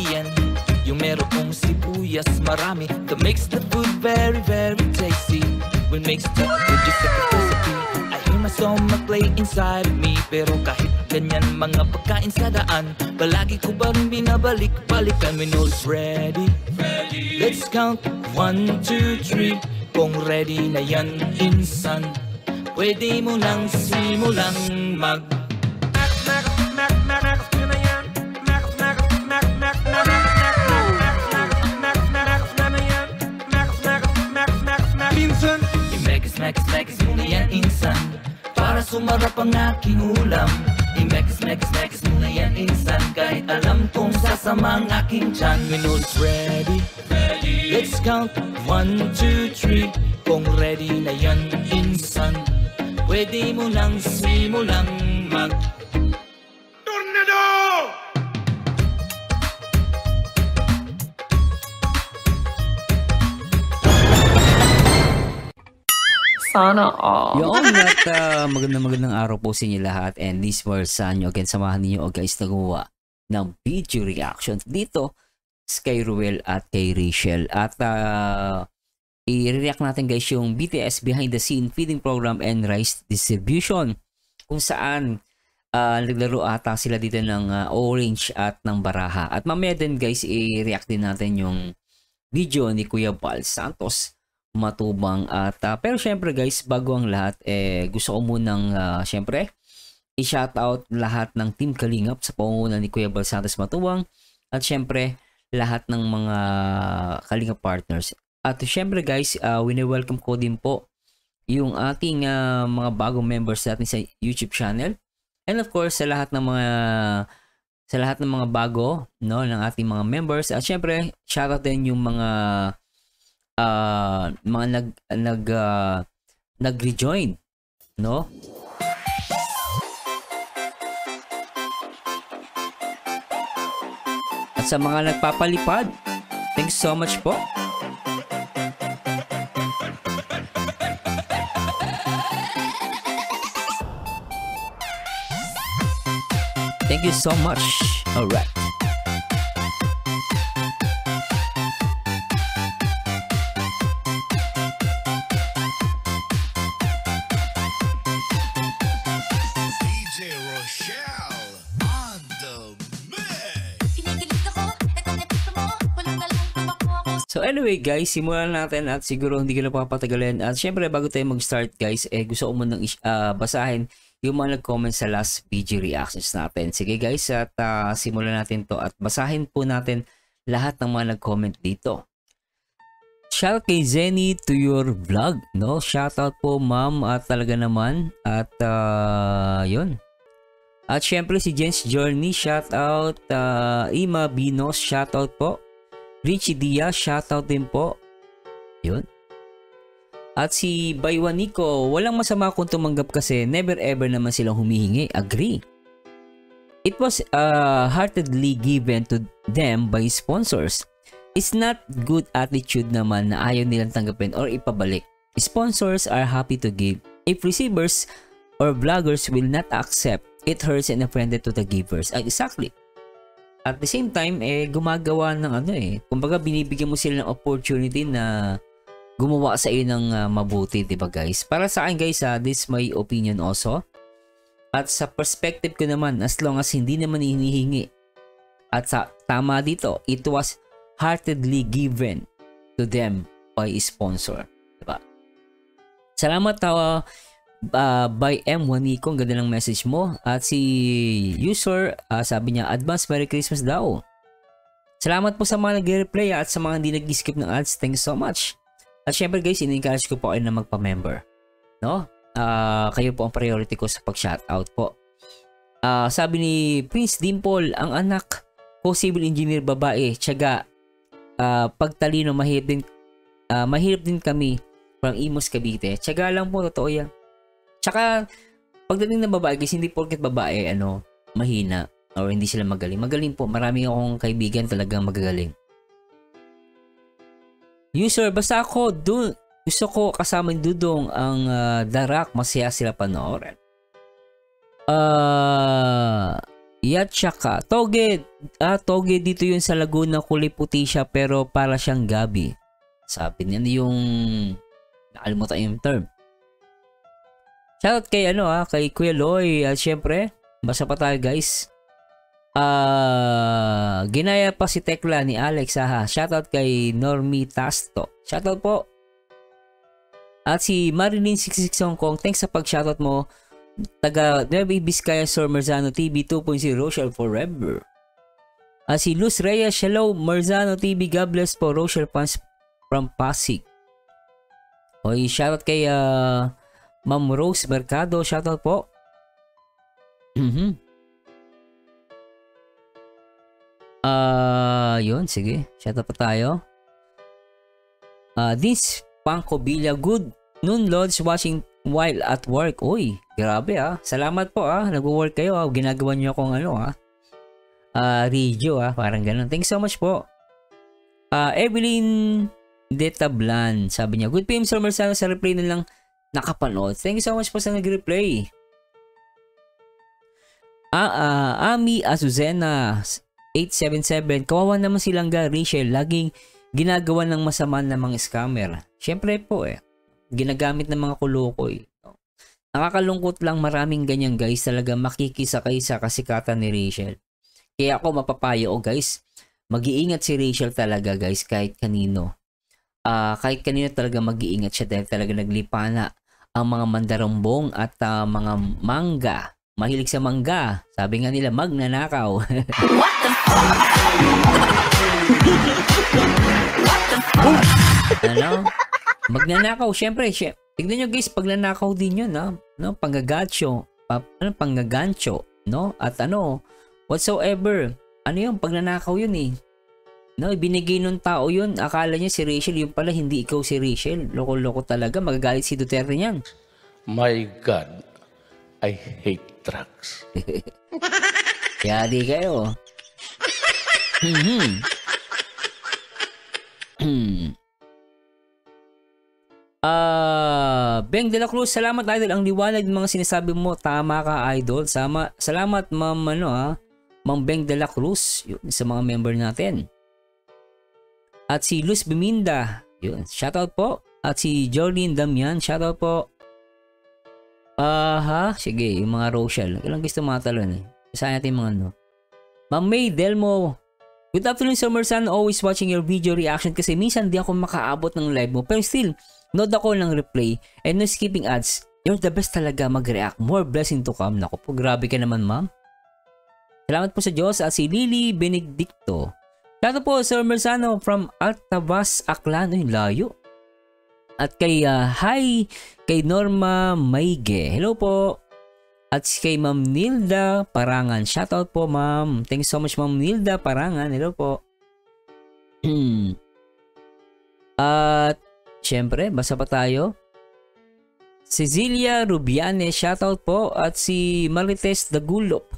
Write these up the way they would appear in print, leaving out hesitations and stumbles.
yan. Yung merong sibuyas marami that makes the food very, very tasty. When makes it with just a recipe, I hear my song mag-play inside of me. Pero kahit ganyan mga pagkain sa daan, palagi ko ba rin binabalik-balikan. We know it's ready. Let's count 1, 2, 3. Kung ready na yan, insan, pwede mo nang simulang mag I-mekis-mekis muna yan, insan, para sumarap ang aking ulam. I-mekis-mekis muna yan, insan, kahit alam kong sasama ang aking tiyan. We know it's ready. Let's count 1, 2, 3. Kung ready na yan, insan, pwede mo nang simulang mag Tornado! Sana all. Yun, at magandang araw po sa inyo lahat. And this was nyo again, samahan niyo guys na gumawa ng video reaction dito kay Ruel at kay Rachel. At i-react natin guys yung BTS behind the scene feeding program and rice distribution, kung saan naglaro ata sila dito ng orange at ng baraha. At mamaya din guys, i-react din natin yung video ni Kuya Val Santos Matubang. At pero syempre guys, bago ang lahat, gusto ko munang syempre i-shoutout lahat ng Team Kalingap sa pangunguna ni Kuya Val Santos Matubang, at syempre lahat ng mga Kalingap partners. At syempre guys, wini-welcome ko din po yung ating mga bagong members natin sa YouTube channel, and of course sa lahat ng mga bago, no, ng ating mga members. At syempre shoutout din yung mga nag-rejoin, no? At sa mga nagpapalipad, thanks so much po. Thank you so much. All right. So anyway guys, simulan natin at siguro hindi ko na papatagalin. At syempre bago tayo mag-start guys, gusto ko munang basahin yung mga nag-comment sa last video reactions natin. Sige guys, at simulan natin to at basahin po natin lahat ng mga nag-comment dito. Shout kay Zenny to your vlog, no? Shout out po ma'am, at talaga naman. At yun. At syempre si Jens Journey, shout out. Ima Binos, shout out po. Richie Diaz, shoutout din po. Yun. At si Baywaniko, walang masama kung tumanggap kasi never ever naman silang humihingi. Agree. It was heartedly given to them by sponsors. It's not good attitude naman na ayaw nilang tanggapin or ipabalik. Sponsors are happy to give. If receivers or vloggers will not accept, it hurts and offended to the givers. Exactly. At the same time, gumagawa ng kumbaga binibigyan mo sila ng opportunity na gumawa sa iyo ng mabuti, diba guys? Para sa akin guys, this is my opinion also. At sa perspective ko naman, as long as hindi naman hinihingi, at sa tama dito, it was heartedly given to them by sponsor, diba? Salamat by M. Juanico, ang ganda ng message mo. At si user, sabi niya, advance Merry Christmas daw. Salamat po sa mga nag-replay at sa mga hindi nag-skip ng ads. Thanks so much. At syempre guys, in-encourage ko po kayo na magpa-member, no? Kayo po ang priority ko sa pag-shoutout po. Sabi ni Prince Dimple, ang anak ko civil engineer babae, tiyaga, pagtalino, mahirap din kami from Imus, Cavite. Tiyaga lang po, totoo yan. Tsaka, pagdating ng babae, guys, hindi porket babae, mahina, or hindi sila magaling. Magaling po. Marami akong kaibigan talagang magagaling. User, basta ako, gusto ko kasama yung Dudong ang Darak. Masaya sila panoorin. Yatsaka. Toge. Toge dito yun sa Laguna. Kulay puti siya pero para siyang gabi. Sabi niya yung nakalimutan yung term. Shoutout kay kay Kuya Loy. At syempre, basa pa tayo guys. Ginaya pa si Tekla ni Alex Shoutout kay Normie Tasto. Shoutout po. At si Marilyn 66 Hong Kong, thanks sa pag-shoutout mo. Taga Nueva Vizcaya, Sir Marzano TV 2.0 Rochelle Forever. At si Luz Reyes, hello Marzano TV, God bless po. Rochelle fans from Pasig. Okay, shoutout kay Ma'am Rose Mercado, shoutout po. Yun, sige. Shoutout pa tayo. This Pangko Villa, good noon Lords, watching while at work. Uy, grabe Salamat po nag-work kayo Ginagawa niyo akong radio parang ganun. Thanks so much po. Evelyn Detablan, sabi niya, good PM Sir Marzano, sa replay na lang nakapanood. Thank you so much po sa nag-replay. Ami Azuzena 877, kawawa naman silang Rachel, laging ginagawa ng masama ng mga scammer. Syempre po ginagamit ng mga kulukoy. Nakakalungkot lang, maraming ganyan guys, talaga makikisakay sa kasikatan ni Rachel. Kaya ako mapapayo guys, mag-iingat si Rachel talaga guys, kahit kanino. Kahit kanino talaga mag-iingat siya dahil talaga naglipana ang mga mandarambong at mga mangga. Mahilig sa mangga. Sabi nga nila, magnanakaw. Magnanakaw, syempre. Tignan nyo guys, pagnanakaw din yun, Panggagancho. Panggagancho, At whatsoever. Ano yun? Pagnanakaw yun ibinigay nung tao yun. Akala niya si Rachel, yung pala hindi ikaw si Rachel. Loko-loko talaga. Magagalit si Duterte niyan. My God, I hate drugs. Kaya di kayo. Beng de la Cruz, salamat idol. Ang liwanag ng mga sinasabi mo, tama ka idol. Salamat ma'am Ma'am Beng de la Cruz, yun, sa mga member natin. At si Luz Biminda, yun, shoutout po. At si Jolene Damian, shoutout po. Sige, yung mga Rochelle. Ilang gusto matalon Saan natin mga Ma'am May Delmo, good afternoon Sir Marzano, always watching your video reaction kasi minsan di ako makaabot ng live mo. Pero still, nood ako ng replay and no skipping ads. You're the best talaga mag-react. More blessing to come. Naku po, grabe ka naman ma'am. Salamat po sa Diyos. At si Lily Benedicto. Shoutout po Sir Marzano from Altabas, Aklan. Ay, layo. At kay kay Norma Maige. Hello po. At kay Ma'am Nilda Parangan. Shoutout po ma'am. Thanks so much Ma'am Nilda Parangan. Hello po. At syempre, basa pa tayo. Cecilia Rubiane, shoutout po. At si Marites Dagulop.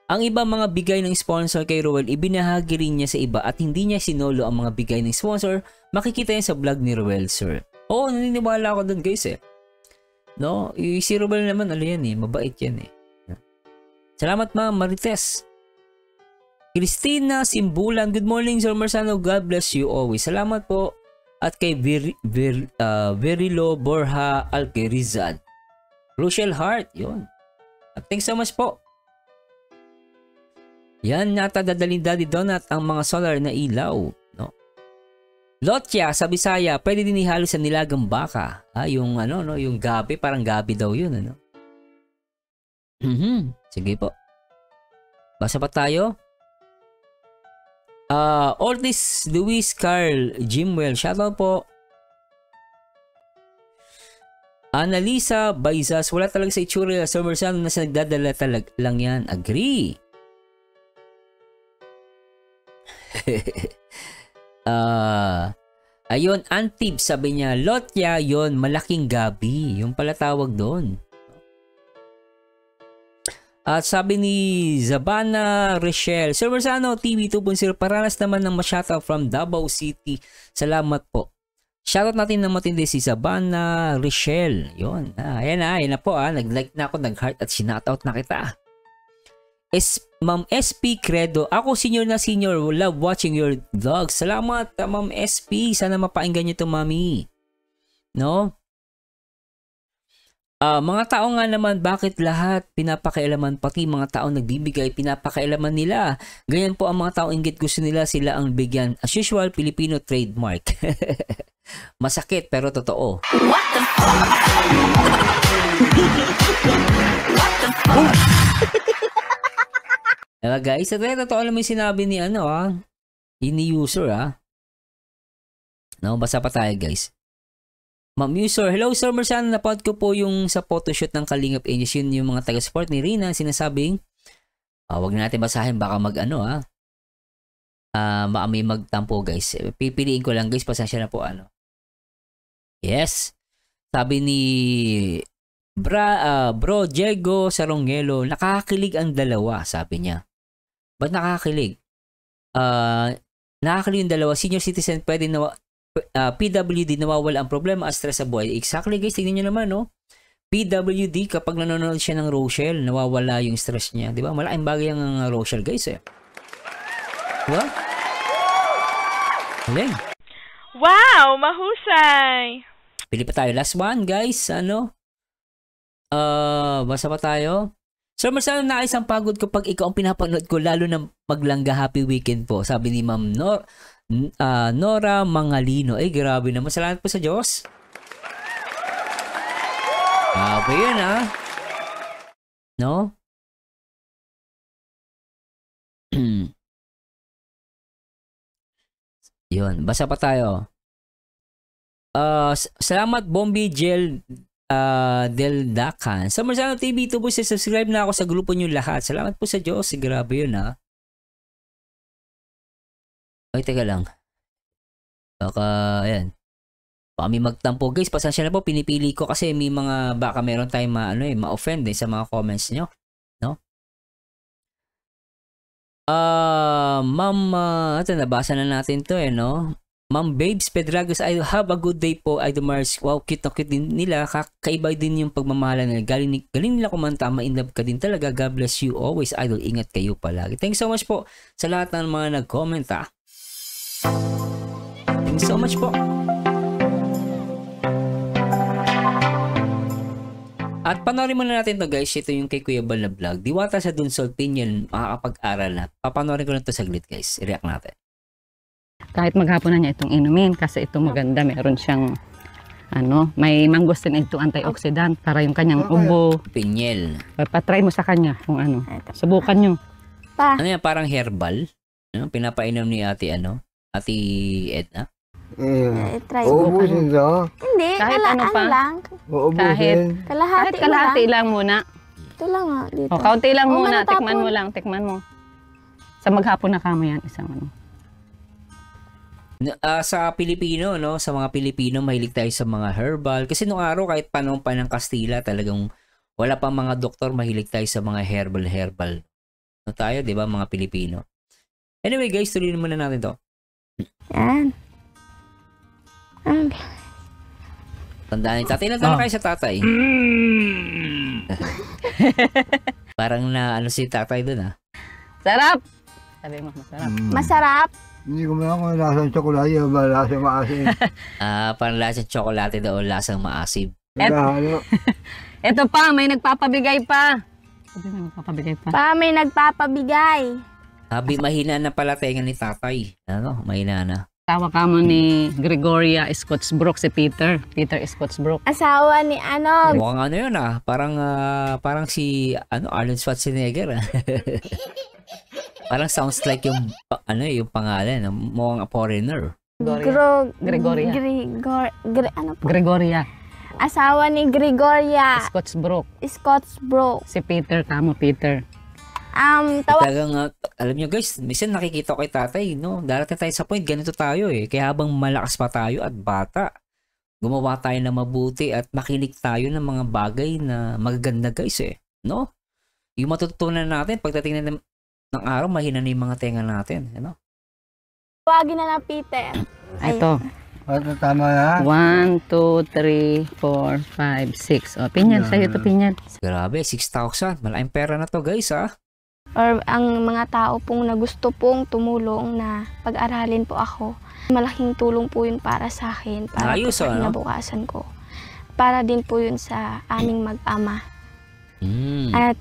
Ang iba mga bigay ng sponsor kay Roel, ibinahagi rin niya sa iba at hindi niya sinolo ang mga bigay ng sponsor. Makikita yan sa vlog ni Roel, sir. Oo, naniniwala ako dun guys si Roel naman, mabait yan Salamat ma'am Marites. Christina Simbulan, good morning Sir Marzano, God bless you always. Salamat po. At kay Verilo Borja Alquerizad. Rochelle Hart, yun. At thanks so much po. Yan nata dadalhin Daddy Donut ang mga solar na ilaw. Lotya sa Bisaya, pwede din ihalo sa nilagang baka. Yung yung gabi, parang gabi daw yun, Sige po. Basa pa tayo. Ortiz Luis Carl Jimwell, shoutout po. Annalisa Baizas, wala talaga sa itsura Sir Marzano na sa nagdadala talaga lang yan. Agree. Ayun, Antib, sabi niya, Lotya, yon malaking gabi. Yung pala tawag doon. At sabi ni Zabana Rochelle, Sir Marzano TV 2.0, paranas naman ng ma-shoutout from Davao City. Salamat po. Shoutout natin na matindi si Zabana Rochelle. Yun. Ayan na po. Nag-like na ako, nag-heart at sinoutout na kita. Ma'am SP Credo. Ako senior na senior. Love watching your vlogs. Salamat, Ma'am SP. Sana mapainggan niyo 'to, Mami. No? Mga tao nga naman, bakit lahat pinapakailaman, pati mga tao nagbibigay, pinapakailaman nila. Ganyan po ang mga tao, inggit gusto nila, sila ang bigyan. As usual, Filipino trademark. Masakit pero totoo. What the fuck? Diba guys, at totoo naman yung sinabi ni ni user No, basa pa tayo guys. Ma'am user, hello sir Marciano, napad ko po yung sa photoshoot ng Kalingap Angels, yun yung mga taga-support ni Rina, sinasabing, wag natin basahin, baka baka may magtampo guys. Pipiliin ko lang guys, pasensya na po Yes. Sabi ni Bro Diego Sarongelo, nakakakilig ang dalawa, sabi niya. Ba't nakakakilig? Nakakakilig yung dalawa. Senior citizen, pwede PWD, nawawala ang problema at stress sa buhay. Exactly guys, tingnan nyo naman, no? PWD, kapag nanonood siya ng Rochelle, nawawala yung stress niya. Di ba? Malaking bagay ang Rochelle guys Diba? Galing. Wow, mahusay! Pili pa tayo. Last one guys, basa pa tayo. Sir Marcelo, naayos ang pagod ko pag ikaw ang pinapanood ko, lalo na maglangga, happy weekend po. Sabi ni Ma'am Nora Mangalino. Grabe naman. Salamat po sa Diyos. Grabe yun No? Yun. Basa pa tayo. Salamat Bombi Gel Del Dakan. Sa Marciano TV, tubo subscribe na ako sa grupo nyo lahat. Salamat po sa Diyos. Grabe yun Ay, teka lang. Baka, ayan. Baka may magtampo. Guys, pasensya na po. Pinipili ko kasi may mga, baka meron tayong ma-offend sa mga comments nyo. No? Ma'am, nabasa na natin to no? Ma'am Babes Pedragos, I have a good day po, Idol Mars. Wow, cute na cute din nila. Kakaiba din yung pagmamahala nila. Galing nila kumanta. Ma-inlove ka din talaga. God bless you always, Idol. Ingat kayo palagi. Thanks so much po sa lahat ng mga nag-comment Thanks so much po. At panoorin muna natin to guys. Ito yung kay Kuya Bal na vlog. Diwata sa Dunsol Pinyon, makakapag-aral na. Papanoorin ko na to saglit guys. I-react natin. Kahit maghapon na niya itong inumin kasi ito maganda. Meron siyang may mangosteen ito antioxidant para yung kanyang ubo. Pinyel. Patry mo sa kanya kung Subukan nyo. Ano yan? Parang herbal? Pinapainom ni Ate Edna? Try. Uubusin ka? Hindi, kahit lang. Uubusin. Kahit kalahati lang muna. Ito lang dito. Kaunti lang muna. Tikman mo. Sa maghapon na kamo yan. Isang sa Pilipino, no? Sa mga Pilipino, mahilig tayo sa mga herbal. Kasi nung araw, kahit panahon pa ng Kastila, talagang wala pang mga doktor, mahilig tayo sa mga herbal. No tayo, di ba, mga Pilipino? Anyway, guys, tuloy muna natin to. Yan. Tandaan ni tatay. Ilan taon na kayo sa tatay? Parang si tatay dun Sarap! Sabi mo, masarap. Masarap. Hindi ko man kung lasang tsokolate o ba lasang maasim. Parang lasang tsokolate daw o lasang maasim. Ito pa, may nagpapabigay pa. May nagpapabigay. Mahina na pala tenga ni tatay. Mahina na. Tawa ka mo ni Gregoria Scottsbrook, si Peter Scottsbrook. Asawa ni Mukhang yun parang si Arnold Schwarzenegger Parang sounds like yung pangalan, mukhang foreigner. Gregoria. Gregoria. Asawa ni Gregoria Scottsbrook. Si Peter, Peter. Talagang, alam nyo guys, minsan nakikita ko kay tatay, no? Darating tayo sa point, ganito tayo Kaya habang malakas pa tayo at bata, gumawa tayo na mabuti at makinig tayo ng mga bagay na magaganda guys no? Yung matututunan natin, pagdating ng araw, mahina na yung mga tenga natin, Tawagin na Peter. Ito. Tama na. 1, 2, 3, 4, 5, 6. Pinyan, sa'yo ito pinyan. Grabe, 6,000. Malaking pera na to guys or ang mga tao pong na gusto pong tumulong na pag-aralin po ako. Malaking tulong po yun para sa akin, para po Ayos, sa ano? kinabukasan ko. Para din po yun sa aming mag-ama. At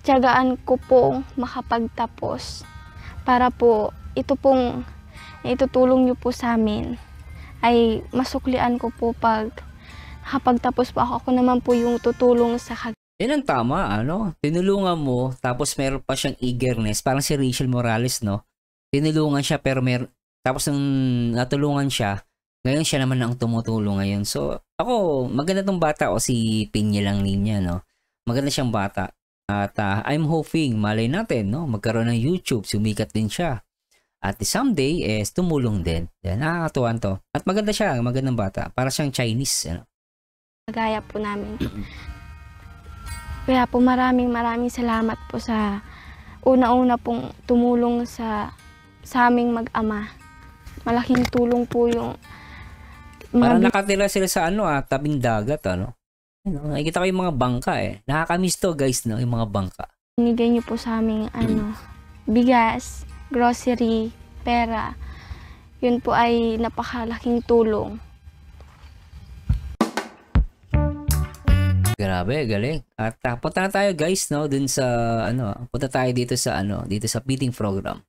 tiyagaan ko pong makapagtapos para po ito pong itutulong niyo po sa amin ay masuklian ko po pag nakapagtapos po ako. Ako naman po yung tutulong sa Yan ang tama, ano? Tinulungan mo, tapos meron pa siyang eagerness. Parang si Rachel Morales, no? Tinulungan siya, pero tapos nung natulungan siya, ngayon siya naman ang tumutulong ngayon. So, ako, maganda tong bata o si Pinya lang niya, no? Maganda siyang bata. At I'm hoping, malay natin, no? Magkaroon ng YouTube, sumikat din siya. At someday, tumulong din. Yan, nakakatuwan to. At maganda siya, magandang bata. Para siyang Chinese, ano? kagaya po namin. Kaya po maraming salamat po sa una-una pong tumulong sa aming mag-ama. Malaking tulong po yung Parang nakatira sila sa tabing dagat, ano? Nakikita ko yung mga bangka Nakakamiss to, guys, no? Yung mga bangka. binigay niyo po sa aming bigas, grocery, pera. Yun po ay napakalaking tulong. Grabe, galing. At punta na tayo, guys, no, dun sa punta tayo dito sa feeding program.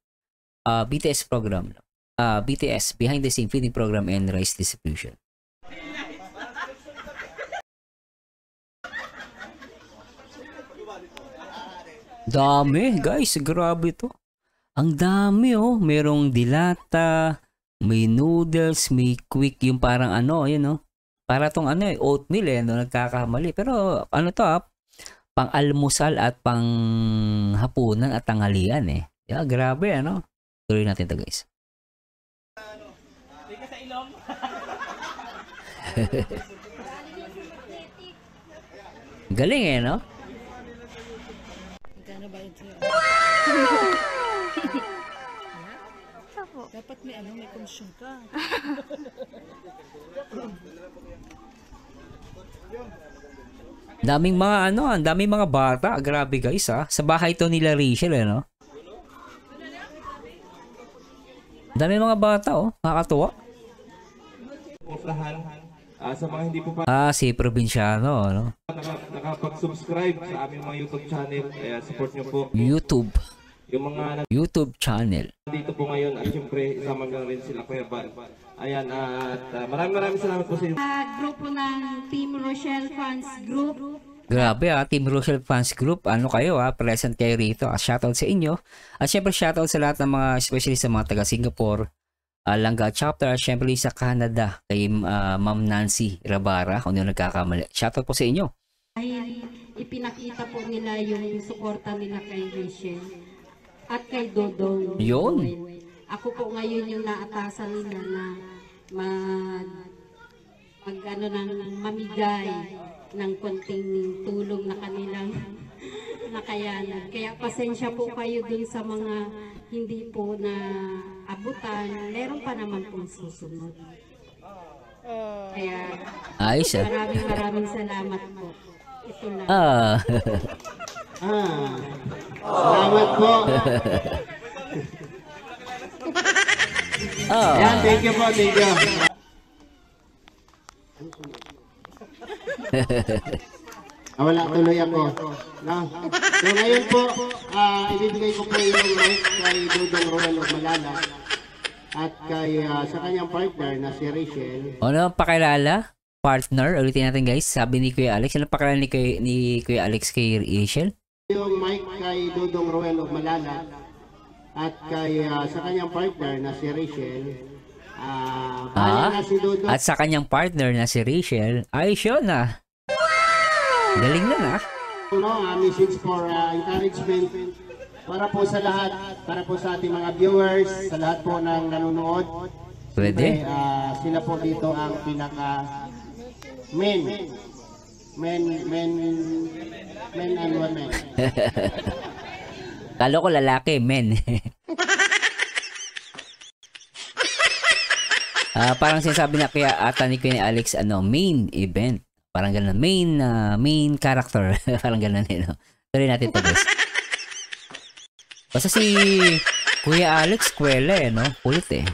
BTS program. BTS, behind the scene feeding program and rice distribution. Dami, guys, grabe to. Ang dami, oh. Merong dilata, may noodles, may quick, yung parang yun, oh. Para tong oatmeal, no, nagkakamali. Pero to, pang-almusal at pang-hapunan at tanghalian, Yeah, grabe, ano. Tuloy natin to, guys. Galing, no? Dapat may komisyon ka. Daming mga daming mga bata. Grabe, guys, Sa bahay to nila Rachel, no? Daming mga bata, oh. Nakakatuwa. Sa mga hindi po pa Si Provinciano, no? nakapag-subscribe sa aming mga YouTube channel, support nyo po yung mga YouTube channel. dito po ngayon at syempre isama nyo rin sila Kuya Bal. Ayan, at maraming salamat po sa inyo. Grupo ng Team Rochelle Fans Group. Grabe, Team Rochelle Fans Group. Ano kayo, present kayo rito. Shoutout sa inyo. At syempre shoutout sa lahat ng mga, especially sa mga taga Singapore, Langga Chapter, syempre sa Canada, kay Ma'am Nancy Rabara, kung yung nagkakamali. Shoutout po sa inyo. Dahil ipinakita po nila yung suporta nila kay Rachel at kay Dodong. Yun. Ako po ngayon yung naatasan nila na mamigay ng konting tulong na kanilang nakayanan. Kaya pasensya po kayo dun sa mga hindi po na abutan. Meron pa naman po susunod. Kaya Ayos, maraming salamat po. Ito lang. Salamat po. Yan, thank you po, thank you. Wala, tuloy ako. No? So ngayon po, ibibigay ko po yung mic kay Dudong Roel of Malala at kay sa kanyang partner na si Rachel. Ano pakilala? Partner, ulitin natin, guys. Sabi ni Kuya Alex. Ano pakilala ni Kuya Alex kay Rachel? Yung mic kay Dudong Roel of Malala at kay sa kanyang partner na si Rachel. Na si Dudong. At sa kanyang partner na si Rachel, ayos yun, Galing na, Message for encouragement para po sa lahat, para po sa ating mga viewers, sa lahat po ng nanonood. Pwede? Sila po dito ang pinaka men and women. Kalo ko lalaki, men. Parang sinasabi na kaya ata ni Kuya Alex, main event. Parang ganun. Main character. Parang ganun, no? Tuloy natin ito, guys. Basta si Kuya Alex, kwela eh, no? Kulit eh.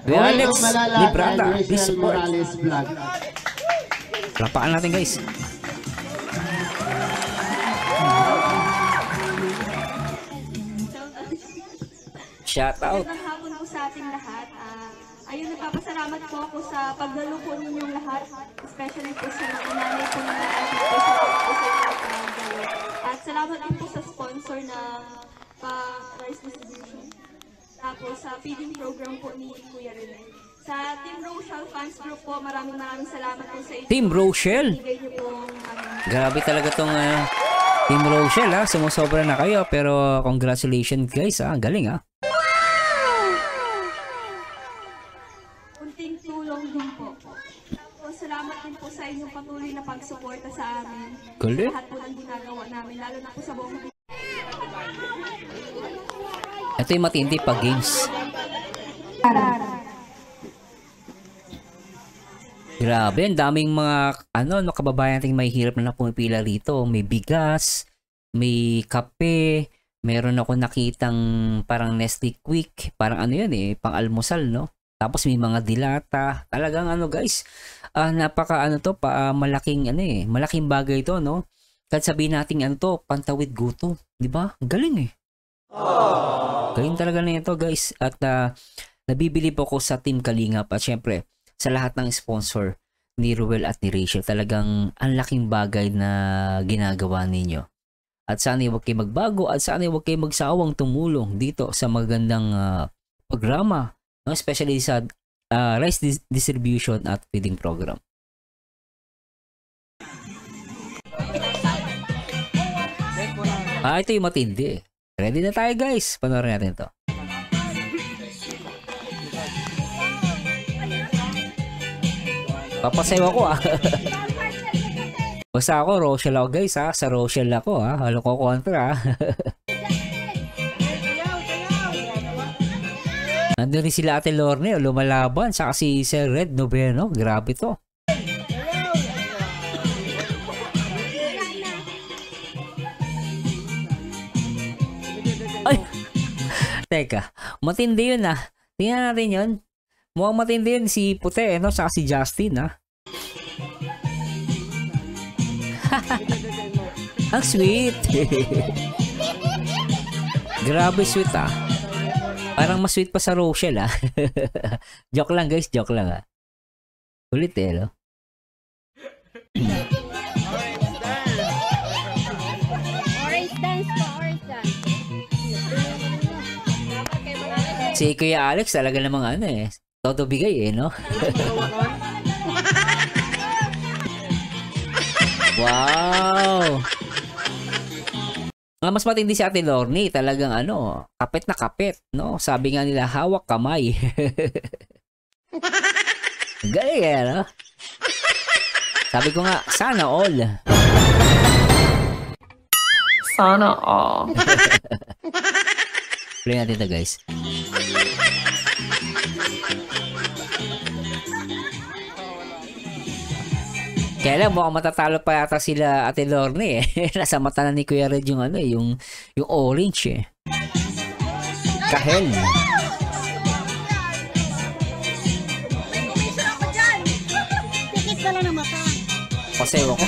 Kuya Alex, Librata, please support. Lapakan natin guys. Shout out. Magandang hapon po sa ating lahat. Ayun, nagpapasalamat po ako sa pagdalo po ninyong lahat, especially po sa nanay po na at salamat din po sa sponsor na rice distribution. Tapos sa feeding program po ni Kuya Rene. Sa Team Rochelle Fans Group po, maraming salamat po sa inyo. Team Rochelle? Grabe talaga tong Team Rochelle ha. Sumusobra na kayo pero congratulations guys ha. Galing ha. Kunting tulong din po. Tapos salamat din po sa inyong patuloy na pagsuporta sa amin. Galing. Lahat po ng ginagawa namin, lalo na po sa buong Ito yung matindi pag games. Grabe, ang daming mga kababayan nating may hirap na pumipila rito. May bigas, may kape, meron ako nakitang parang Nestle Quick, parang pang almusal, no? Tapos may mga dilata. Talagang guys, napaka malaking malaking bagay to, no? Kahit sabihin natin pantawid gutom, 'di ba? Galing eh. Galing talaga na ito, guys. At nabibili po ko sa Team Kalingap at syempre sa lahat ng sponsor ni Ruel at ni Rachel. Talagang ang laking bagay na ginagawa ninyo. At sana huwag kayo magbago at sana huwag kayo magsawang tumulong dito sa magandang programa, no? Especially sa rice distribution at feeding program. Ito yung matindi. Ready na tayo guys. Panoorin natin ito. Papasayaw ako Basta ako, Rochelle ako guys ha. Sa Rochelle ako ha. Halo ko kontra Nandun rin sila Ate Lorne, lumalaban. Saka si Sir Red Noveno. Grabe to. Ay! Teka, matindi yun Tingnan natin yun. Mukhang matindi yun si Puti, no? Saka si Justin, Ang sweet. Grabe sweet, Parang mas sweet pa sa Rochelle, Joke lang, guys. Joke lang, Ulit, no? Orange dance po, orange dance. Si Kuya Alex talaga namang todo bigay no? Wow! Mas matindi si Ate Lorne, talagang kapit na kapit, no? Sabi nga nila, hawak kamay. Galing no? Sabi ko nga, sana all. Sana all. Play natin ito guys. Kaya lang mukhang matatalo pa yata sila Ate Lorne Nasa mata na ni Kuya Red yung yung orange Kahel. Tikit ka lang ng mata. Pasewa ko.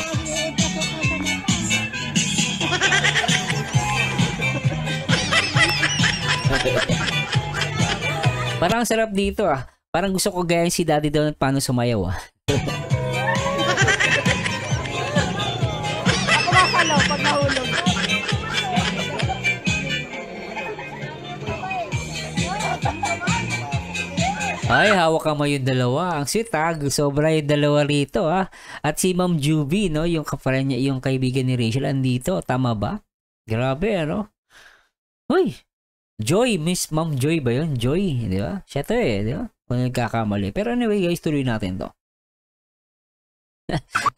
Parang sarap dito Parang gusto ko gayahin si Daddy Don at paano sumayaw Ako masalaw pag nahulog. Ay, hawak kamay yung dalawa. Ang sweet sobra yung dalawa rito At si Ma'am Juby, no? Yung kaparan niya, yung kaibigan ni Rachel, andito. Tama ba? Grabe, Uy! Joy, Miss Ma'am Joy ba yun? Joy, di ba? Siya to di ba? Kung nagkakamali. Pero anyway guys, tuloy natin to.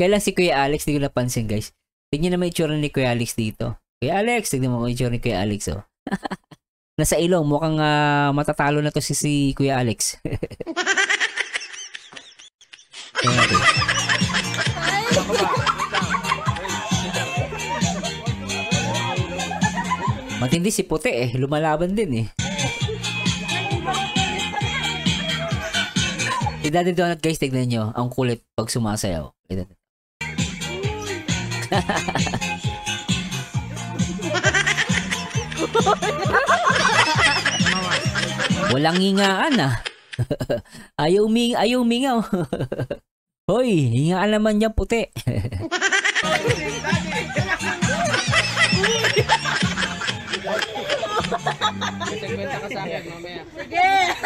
Kailan si Kuya Alex, di ko napansin guys. Tignan naman yung itsura ni Kuya Alex dito. Kuya Alex, tignan mo yung itsura ni Kuya Alex Nasa ilong, mukhang matatalo na to si Kuya Alex. Matindi si puti eh. Lumalaban din eh. Si Daddy Donut guys, tignan nyo. Ang kulit pag sumasayaw. Walang hingaan ah. Ayaw mingaw. Hoy, hingaan naman niya puti.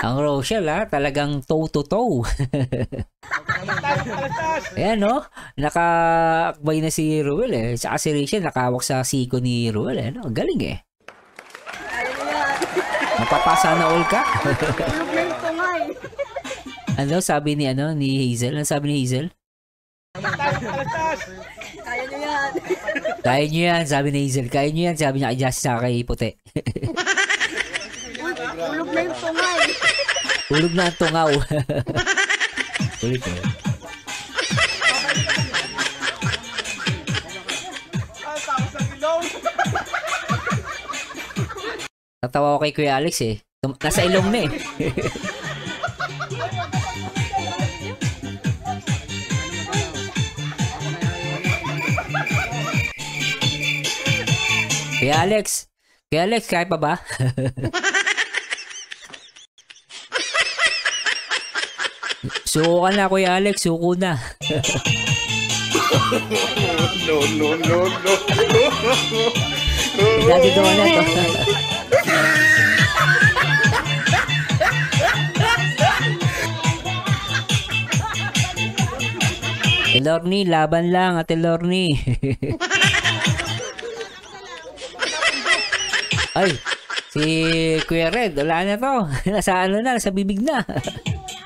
Ang Rochelle ha, talagang toe to toe. Ayan no, nakaakbay na si Ruel eh. Saka si Rachel nakawak sa siko ni Ruel eh. No? Galing eh. Mapapasa na all ka. Ano sabi ni Hazel? Ano sabi ni Hazel? Kaya nyo yan. Kaya nyo yan, sabi ni Hazel. Kaya nyo yan, sabi niya kay Justin sa kay puti. Ulog na yung tungay. Ulog na ang tungaw. Ulit eh. Tatawa ko kay Kuya Alex eh. Nasa ilong na eh. Kuya Alex, kaya pa ba? Suko ka na, Kuya Alex, suko na. No. Daddy Donut. Ate Lorne, laban lang, Ate Lorne. Ay, si Kuya Red, wala na to. Nasa nasa bibig na.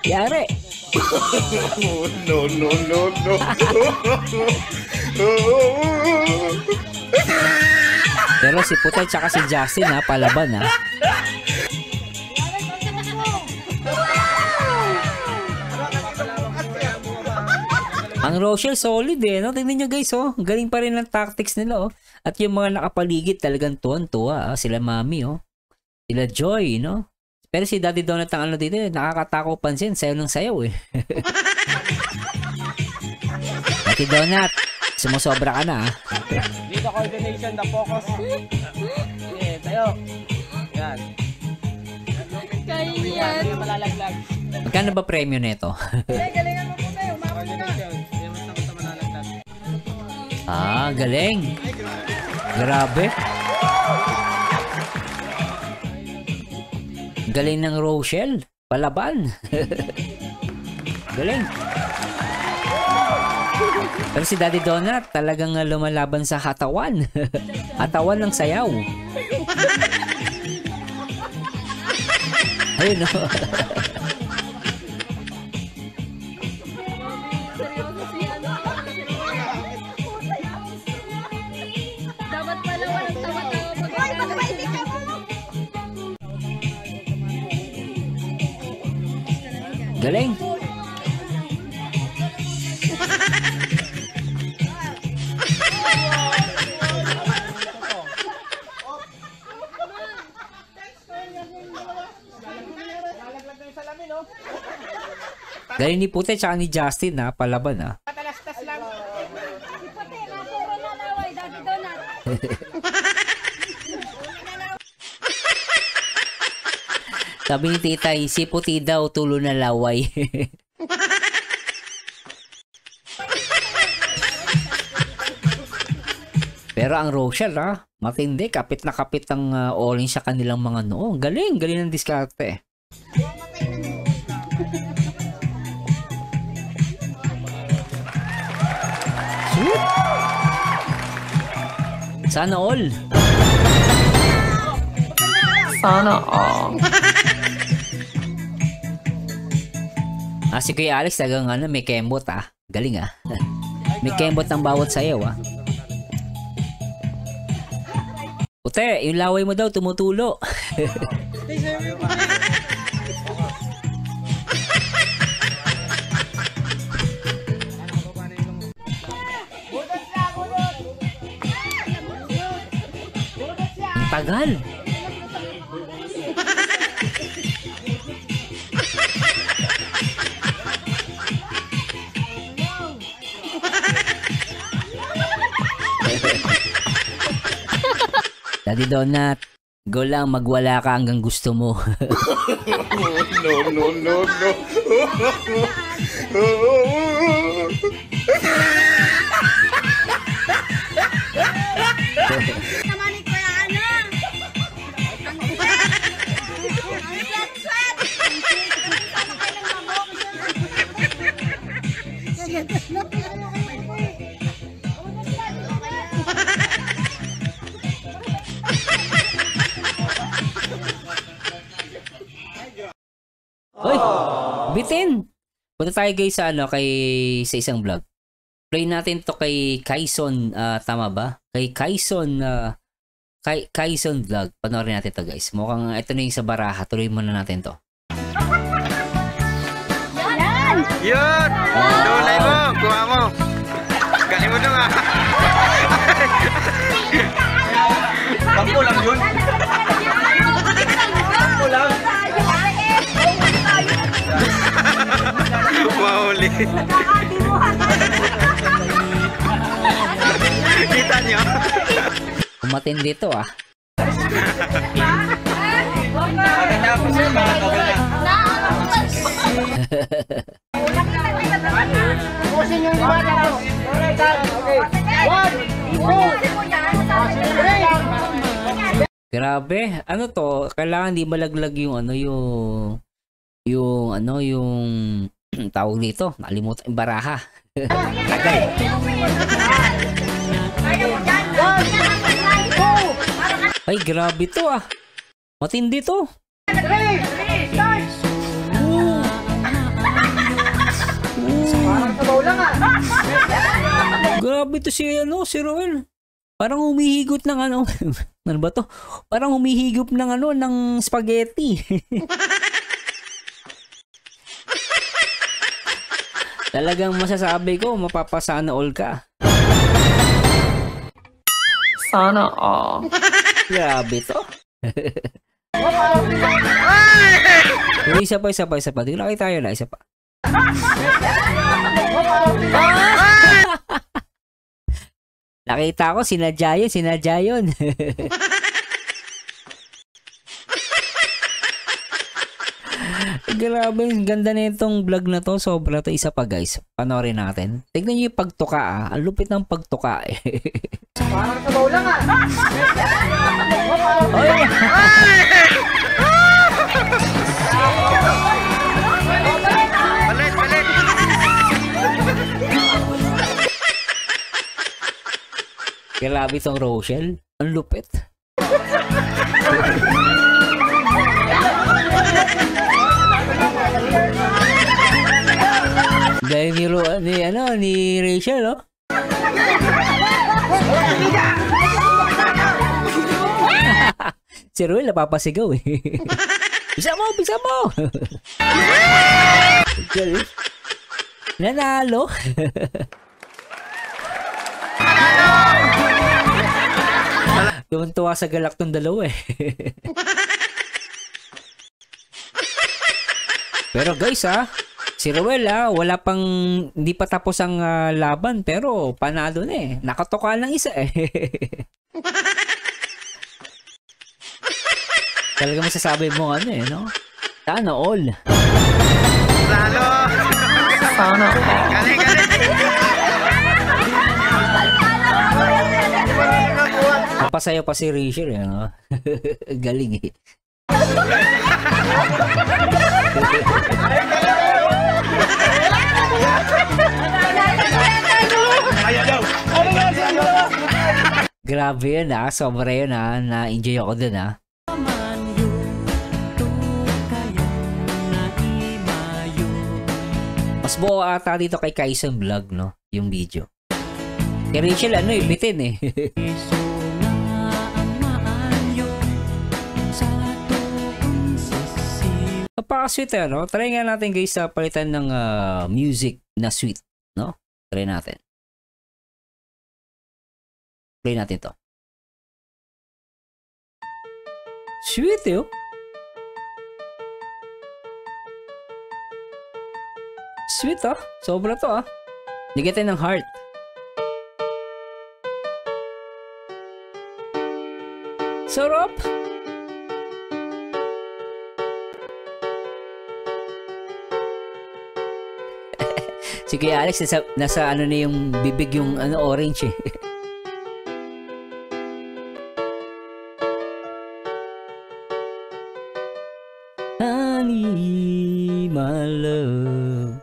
Yari. No. Pero si Puti tsaka si Justin ha, palaban ha. Ang Rochelle solid eh, no? Tingnan nyo guys, oh. Galing pa rin ang tactics nila, oh. At yung mga nakapaligid talagang tuwan-tuwa, sila Mami, oh. Sila Joy, no? Pero si Daddy Donut ang ano dito, nakakatako pansin, sayo ng sayaw, eh. Daddy Donut, sumusobra ka na, ah. Dito coordination, the focus. Yeah, tayo. Yan. Kaya yan. Hindi malalaglag. Magkano ba premyo nito? Galingan mo po tayo, umabot na. Ah, galing. Grabe. Galing ng Rochelle. Palaban. Galing. Pero si Daddy Donut talagang lumalaban sa katawan. Katawan ng sayaw. Ayun, no? Dapat pala walang tawa-tawa magkakala. Galing. Galing ni Puti tsaka ni Justin ha, palaban ha. Patalastas lang. Si Puti, napuro na laway, Daddy Donut. Sabi ni Titay, si Puti daw tulo na laway. Pero ang Rochelle ha, matindi, kapit na kapit ang all-in sa kanilang mga noong. Galing ng diskarte. Sweet! Sana all. Sana all. Si Kuya Alex talagang may kembot ah. Galing ah. May kembot ng bawat sayaw ah. Puti, yung laway mo daw tumutulo. Ang tagal. Daddy Donut, go lang, magwala ka hanggang gusto mo. No, no, no, no. Hoy, bitin. Punta tayo guys sa sa isang vlog. Play natin to kay Kaison, tama ba? Kay Kaison, Kaison vlog. Panoorin natin to guys. Mukhang ito na yung sa baraha. Tuloy muna natin to. Yun! Tulay mo! Kuha mo! Galing mo nga! Bangko lang yun! Bangko lang! Mahuli! Kita niyo? Matindi to ah. Tapos yun, makakawala na. Pusin yung iba tapos. Okay. 1, 2, 3. Grabe, ano to? Kailangan di malaglag yung yung tawag dito. Nakalimutan yung baraha. Tagal. Ay, grabe to ah. Matindi to. 3, start! Parang sabaw lang ah. Grabe to si Roel. Parang humihigot ng ano ba to? Parang humihigop ng ng spaghetti. Talagang masasabi ko, mapapasana all ka. Sana all. Grabe to. Isa pa. Tingnan kayo tayo na, isa pa. Nakita ko, sinadya yun. Grabe, ganda na itong vlog na to. Sobra to. Isa pa guys, panoorin natin. Tignan nyo yung pagtuka ah. Ang lupit ng pagtuka eh. Parang sabaw lang ah. Balik! Grabe itong Rochelle. Ang lupit. Dahil ni Rachel, oh. Si Ruel napapasigaw eh. Bisa mo! Nanalo! Tuwan-tuwa sa galak tong dalawa eh. Pero guys si Ruel wala pang, hindi pa tapos ang laban pero panalo na eh. Nakatoka ng isa eh. Talaga masasabi mo no? Sana all. Lalo! Sana all. Galing! Napasayaw pa si Rachel eh. No? Galing eh. Grabe yun sobra yun na-enjoy ako dun Mas buo ata dito kay Kaison Vlog no, yung video. Kay Rachel bitin eh. Napaka-sweet no? Try nga natin guys palitan ng music na sweet, no? Try natin. Play natin to. Sweet eh, oh. Sweet ah. Sobra to ah. Bigyan tayo ng heart. Sarap. Si Kuya Alex, nasa ano na yung bibig yung ano, orange eh. Honey, my love.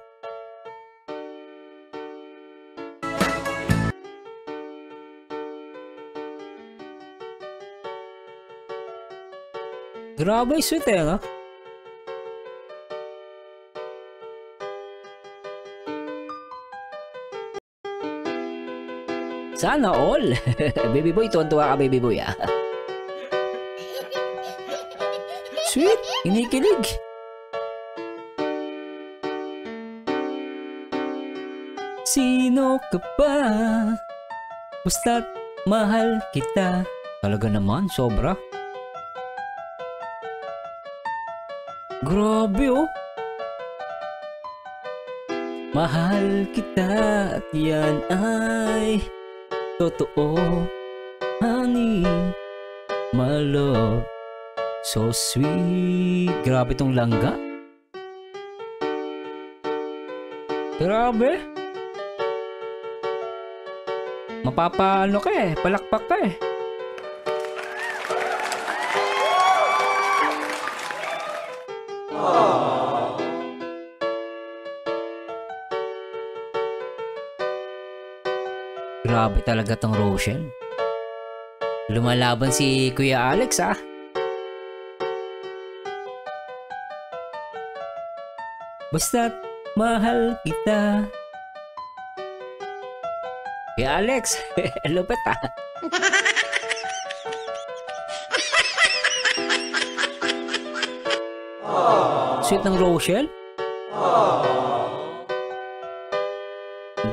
Grabe, sweet eh, no? Sana all. Baby boy, tuwan-tuwa ka, baby boy, ah. Sweet, inikilig. Sino ka ba? Basta't mahal kita. Talaga naman, sobra. Grabe oh. Mahal kita at yan ay totoo. Honey, my love, so sweet. Grabe tong langga. Grabe. Mapapano ka eh, palakpak ka eh. Grabe talaga tong Rochelle. Lumalaban si Kuya Alex ah. Basta't mahal kita. Kuya Alex, lupit ah. Sweet ng Rochelle.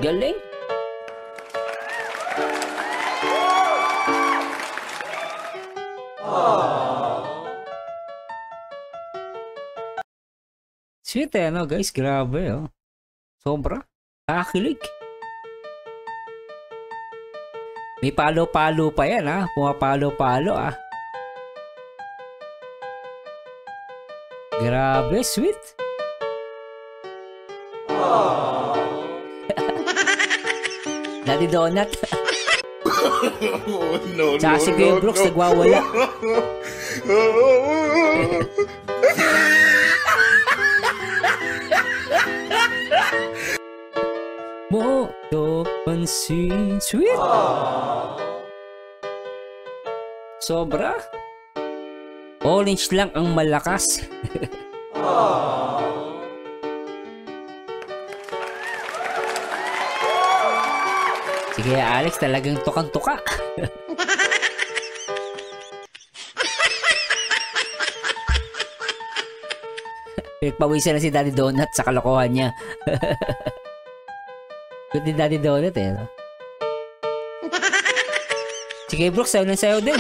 Galing. Sweet eh, no guys? Grabe oh. Sobra. Nakakilig. May palo-palo pa yan ah. Pumapalo-palo ah. Grabe, sweet. Daddy Donut. No, Tsaka si Kuya Brooks nagwawala. Mo to pansin. Sweet. Sobra. Orange lang ang malakas. Sige Alex, talagang tukang-tuka. Pinagpawisan na si Daddy Donut sa kalokohan niya. Good din Daddy Donut eh. No? Sige Brooks, sayo na sayo din.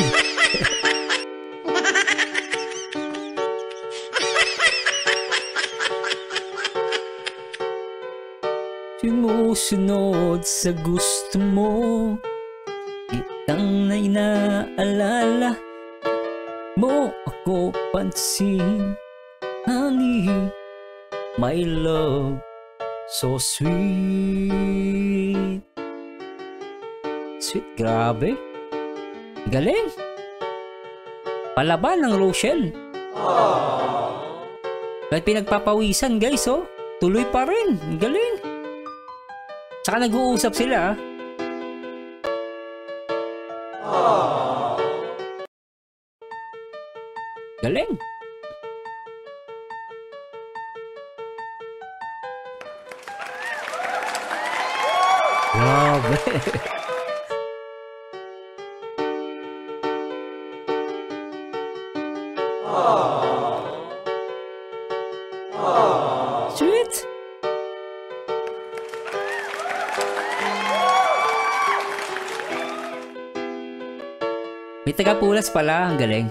Sumusunod sa gusto mo, kitang na inaalala mo ako pansin. Honey, my love, so sweet. Sweet, grabe. Galing. Palaban ng Rochelle. Kahit pinagpapawisan guys, oh. Tuloy pa rin. Galing. Tsaka nag-uusap sila. Galing. Grabe. Sweet. May taga-pulas pala, ang galing.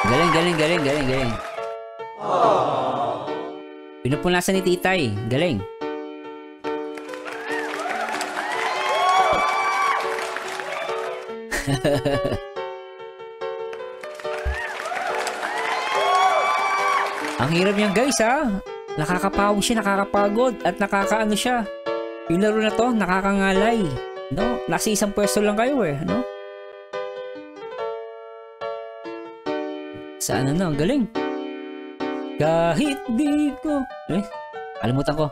Galing. Pinupunasan ni Titay. Galing. Ang hirap niyan guys ha. Nakakapawag siya, nakakapagod at nakakaano siya. Yung laro na to, nakakangalay. No? Nasa isang pwesto lang kayo eh. No? Saan na? Ang galing. Kahit di ko... kalimutan ko.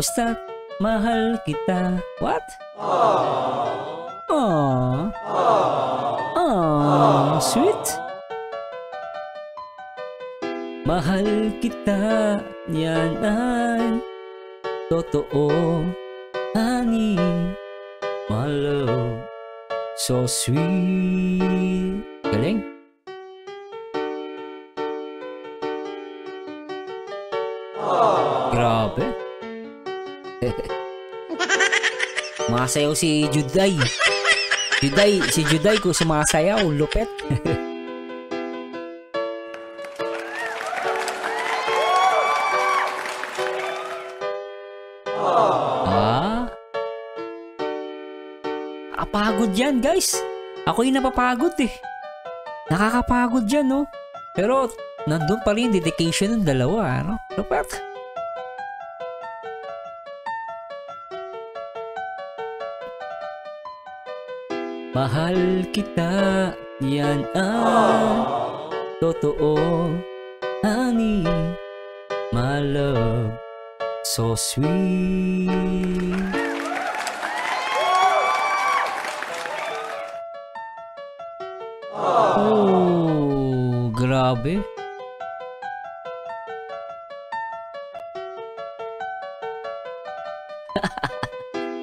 Basta mahal kita. What? Sweet. Mahal kita, yan ay totoo, honey, my love, so sweet. Galing. Grabe. Masayaw si Juday. Si Juday ko sumasayaw, lupet. Pagod yan guys. Ako yung napapagod eh. Nakakapagod yan no. Pero nandun pa rin dedication ng dalawa no. Lupet. Mahal kita, yan ang totoo, honey, my love, so sweet. Oh, grabe.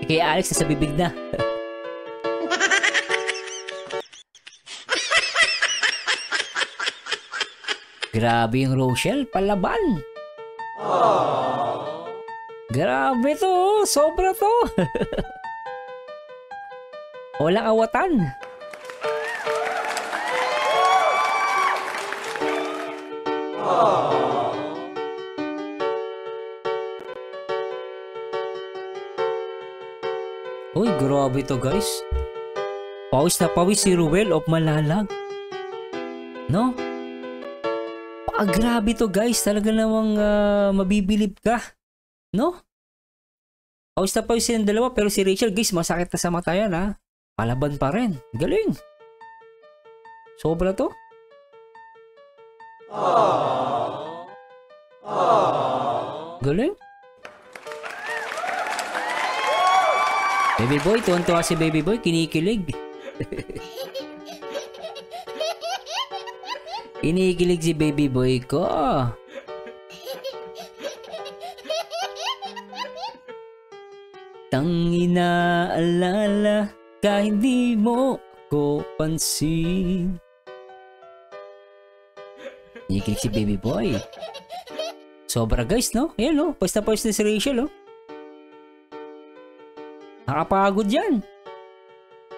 Kaya Alex nasa bibig na. Grabe yung Rochelle, palaban. Grabe to, sobra to. Walang awatan. Uy, grabe to guys. Pawis na pawis si Ruel of Malalag. No? Grabe to guys. Talaga namang mabibilib ka. No? Pawis na pawis silang dalawa. Pero si Rachel guys, masakit na sa mata yan ha. Palaban pa rin. Galing. Sobra to. Galing. Baby boy, tuwan-tuwa si baby boy, kinikilig. Kinikilig si baby boy ko. Tangina alala, kahit di mo ko pansin. Kinikilig si baby boy. Sobra guys, no? Ayan, no? Pasta-pasta si Rachel, no? Nakapagod yan.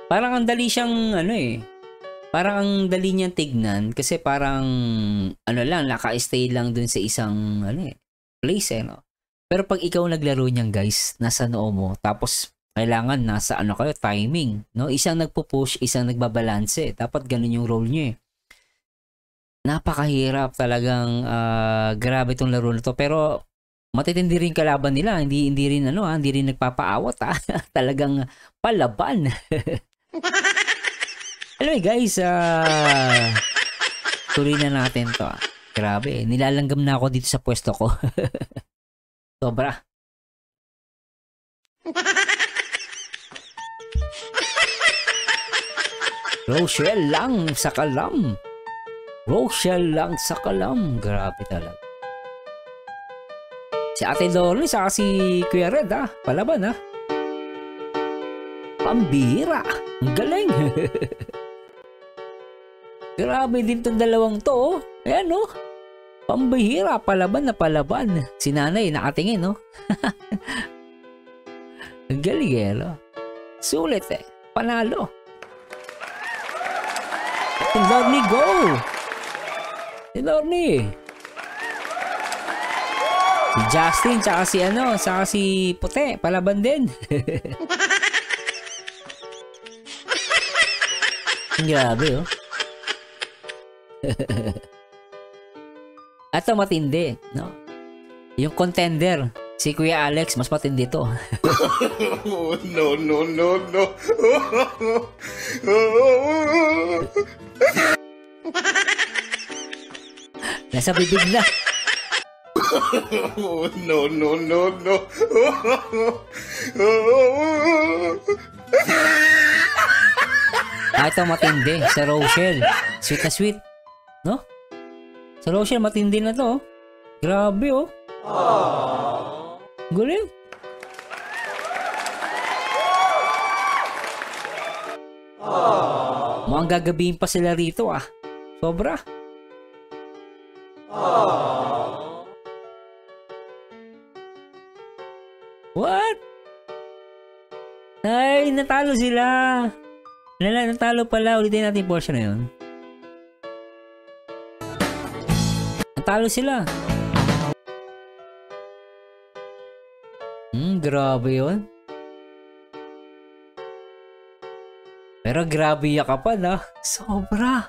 Parang ang dali siyang, ano eh. Parang ang dali niyang tignan. Kasi parang, ano lang, naka-stay lang dun sa isang, ano eh, place eh, no? Pero pag ikaw naglaro niyan, guys, nasa noo mo. Tapos, kailangan nasa, ano kayo, timing, no? Isang nagpo-push, isang nagbabalanse. Dapat ganun yung role niyo eh. Napakahirap talagang, grabe itong laro na to. Pero, matitindi rin kalaban nila, hindi rin ano hindi rin nagpapaawat ha. Talagang palaban. Alam mo guys, tuloy na natin to. Grabe, nilalanggam na ako dito sa pwesto ko. Sobra. Rochelle lang sa kalam. Rochelle lang sa kalam. Grabe talaga. Si Ate Lorne, saka si Kuya Red ha. Palaban ha. Pambira. Ang galing. Grabe din tong dalawang to oh. Ayan oh. Pambihira. Palaban na palaban. Si Nanay nakatingin no. Ang galing eh no. Sulit eh. Panalo. Ate Lorne, go. Si Lorne. Si Justin, tsaka si Puti, palaban din. Grabe, oh. At matindi, no? Yung contender, si Kuya Alex, mas matindi to. No, no, no, no. Nasa bibig na. No, no, no, no. Ito matindi, sa Rochelle. Sweet na sweet. No? Sa Rochelle, matindi na to. Grabe, oh. Galing. Mukhang gagabihin pa sila rito, ah. Sobra. What? Ay, natalo sila. Natalo pala. Ulitin natin yung portion na yun. Natalo sila. Grabe yun. Pero grabe yakapan, ah. Sobra.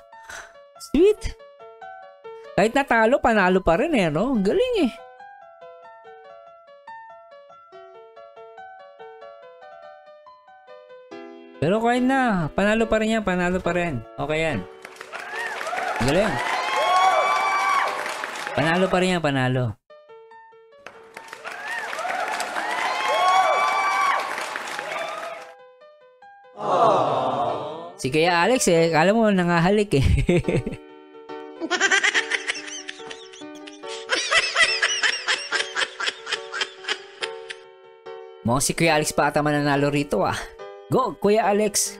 Sweet. Kahit natalo, panalo pa rin eh, no? Galing eh. Pero kahit na, panalo pa rin yan, panalo pa rin. Okay yan. Galing. Panalo pa rin yan, panalo. Si Kuya Alex eh, kala mo nangahalik eh. Mukhang si Kuya Alex pa ata mananalo rito ah. Go, Kuya Alex!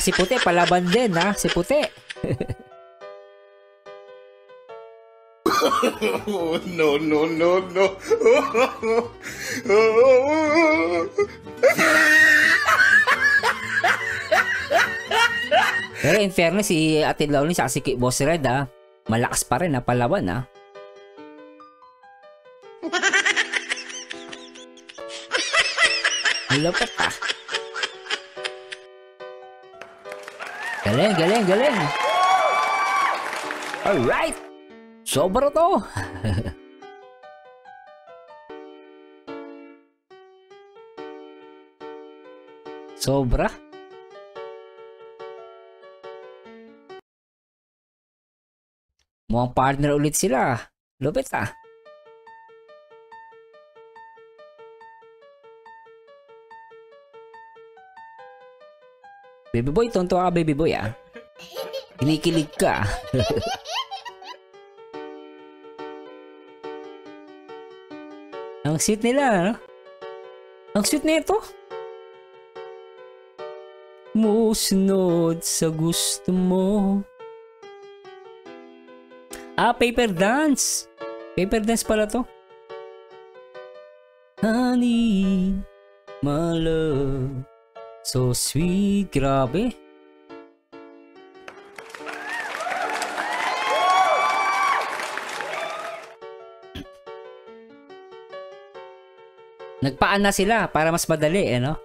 Si Puti, palaban din ha, si Puti. No, no, no, no. Pero in fairness, si Ate Lowly sa si Boss Red ha, malakas pa rin na palaban ha. Lapot pa. Galing, galing, galing. Alright. Sobra to. Sobra. Mukhang partner ulit sila. Lupit ah. Baby boy, tonto ka baby boy ah. Kinikilig ka. Ang sweet nila, no? Ang sweet nito. Musunod sa gusto mo. Paper dance. Paper dance pala to. Honey, my love. So sweet, grabe. Nagpaan na sila para mas madali, eh, no?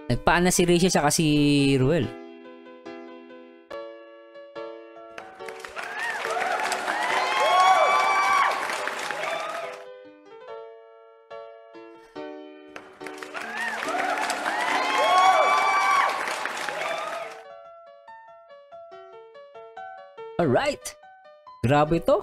Nagpaan na si Rachel saka si Ruel. Alright. Grabe to.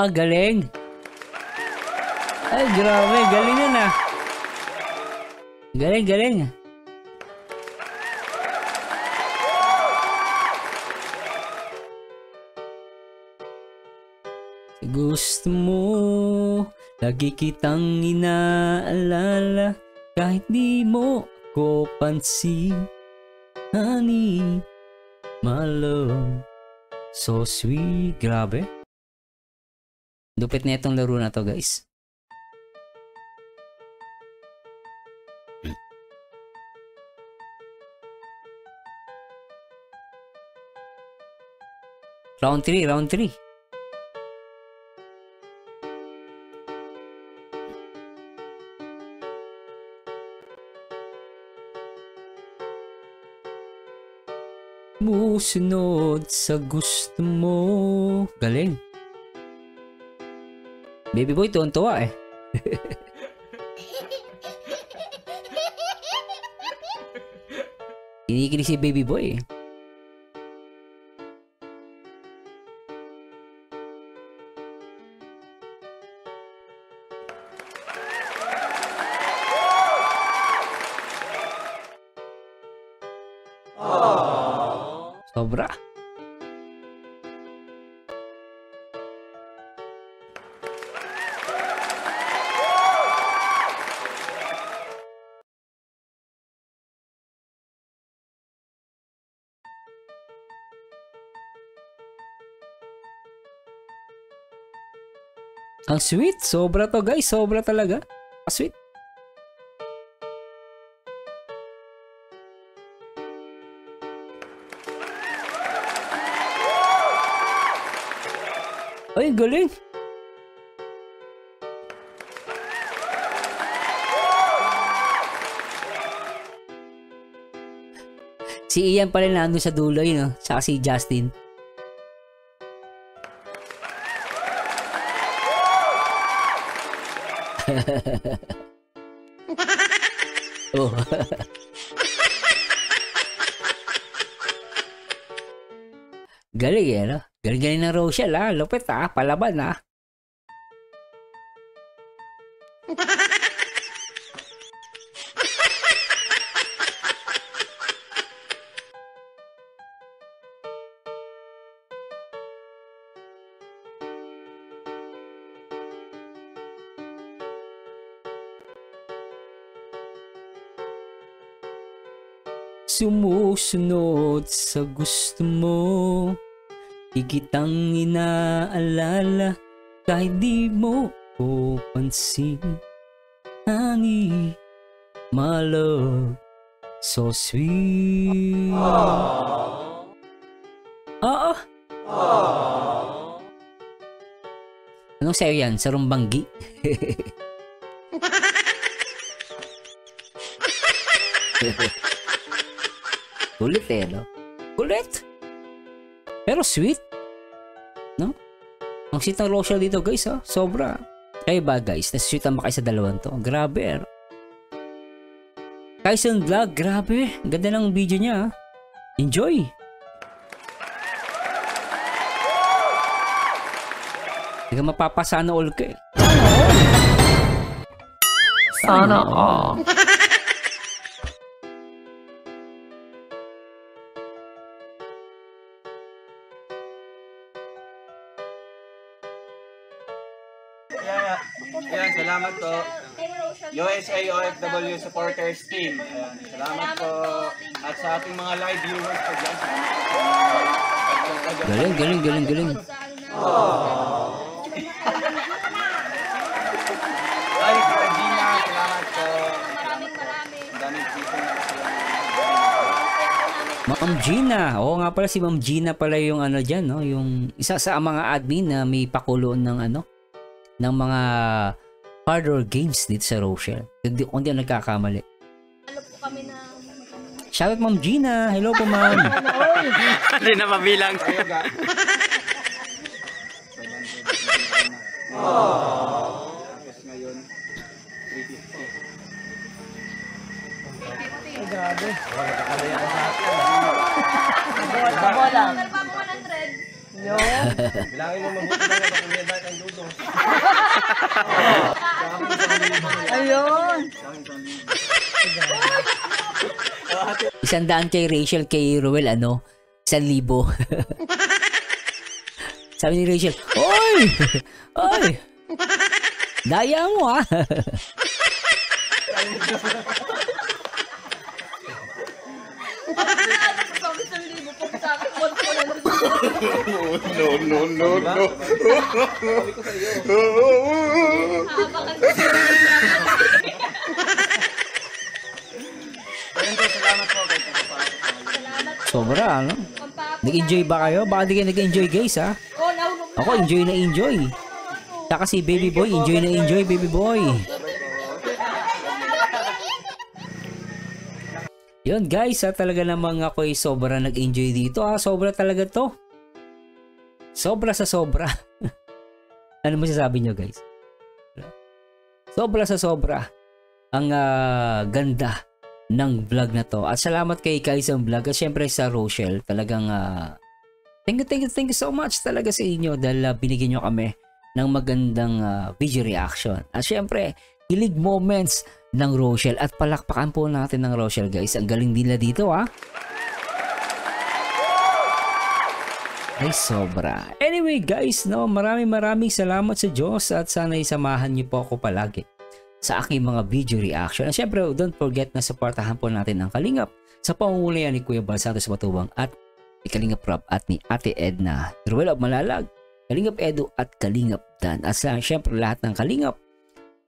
Galing. Ay, grabe. Galing yun ah. Galing, galing. Gusto mo, lagi kitang inaalala, kahit di mo ko pansin. Honey, my love, so sweet. Grabe. Lupit na itong laro na to, guys. Round 3, round 3. Musunod sa gusto mo. Galing. Baby boy, tuwan-tuwa eh. Kinikilig si baby boy eh. Sobra. Ang sweet. Sobra to, guys. Sobra talaga. Sweet. Ay, galing. Si Ian pala nandun sa dulo yun, no? Saka si Justin. Oh. Galing eh, no? Galing-galing ng Rochelle, ha? Lupit, ha? Palaban, ha? Sumusunod sa gusto mo, higit ang inaalala, kahit di mo ko pansin. Honey, my love, so sweet. Oo. Anong sayo yan? Sarumbanggi? Kulit eh, no? Kulit! Pero sweet. No? Ang sweet ng Rochelle dito, guys, ha? Sobra. Kaya ba, guys? Nasweetan ba kayo sa dalawang to? Grabe, eh. Kaison Vlog, grabe. Ganda ng video niya, ha? Enjoy! Hindi ka mapapasana all ka, eh. Sana all. Ayan, salamat po. USA OFW Supporters Team. Ayan, salamat po. At sa ating mga live viewers po dyan. Galing. Ay, Gina, salamat po. Daming people na kasi. Ma'am Gina. Oo nga pala, si Ma'am Gina pala yung ano dyan, no? Yung isa sa mga admin na may pakuloon ng ano, ng mga hardware games dito sa Rochelle. Kung di nagkakamali. Shoutout Ma'am Gina. Hello po, ma'am. Hindi na mabilang. Tapos ngayon, 350. Ay, grabe. Bola. Bilangin mo mabuti na nga kung may dahil ang dudong. Ayun. 100 kay Rachel, kay Ruel, 1,000. Sabi ni Rachel, Oy! Oy! Daya mo, ha? No, no, no, no. Sobra, ano? Nag-enjoy ba kayo? Baka di kayo nag-enjoy, guys, ha? Ako, enjoy na enjoy. Saka si baby boy, enjoy na enjoy, baby boy. Yun, guys, ha? Talaga namang ako ay sobra nag-enjoy dito, ha? Sobra talaga to. Sobra sa sobra. Ano masasabi nyo, guys? Sobra sa sobra. Ang ganda ng vlog na to. At salamat kay Kaisang Vlog. At syempre sa Rochelle. Talagang thank you so much talaga sa inyo dahil binigyan nyo kami ng magandang video reaction. At syempre, kilig moments ng Rochelle. At palakpakan po natin ng Rochelle, guys. Ang galing nila dito, ha? Ay, sobra. Anyway, guys, no, maraming salamat sa Diyos at sana isamahan niyo po ako palagi sa aking mga video reaction. At syempre, don't forget na supportahan po natin ang Kalingap sa pangungulayan ni Kuya Bal Santos Matubang at ni Kalingap Rob at ni Ate Edna Ruel of Malalag, Kalingap Edu at Kalingap Dan. At syempre, lahat ng Kalingap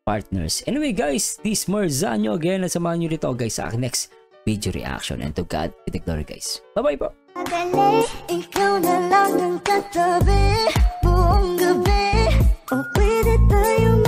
partners. Anyway, guys, this Marzano again. At samahan nyo dito, guys, sa aking next video reaction. And to God be the glory, guys. Bye-bye po. Ikaw na lang ang katabi buong gabi. O pwede tayong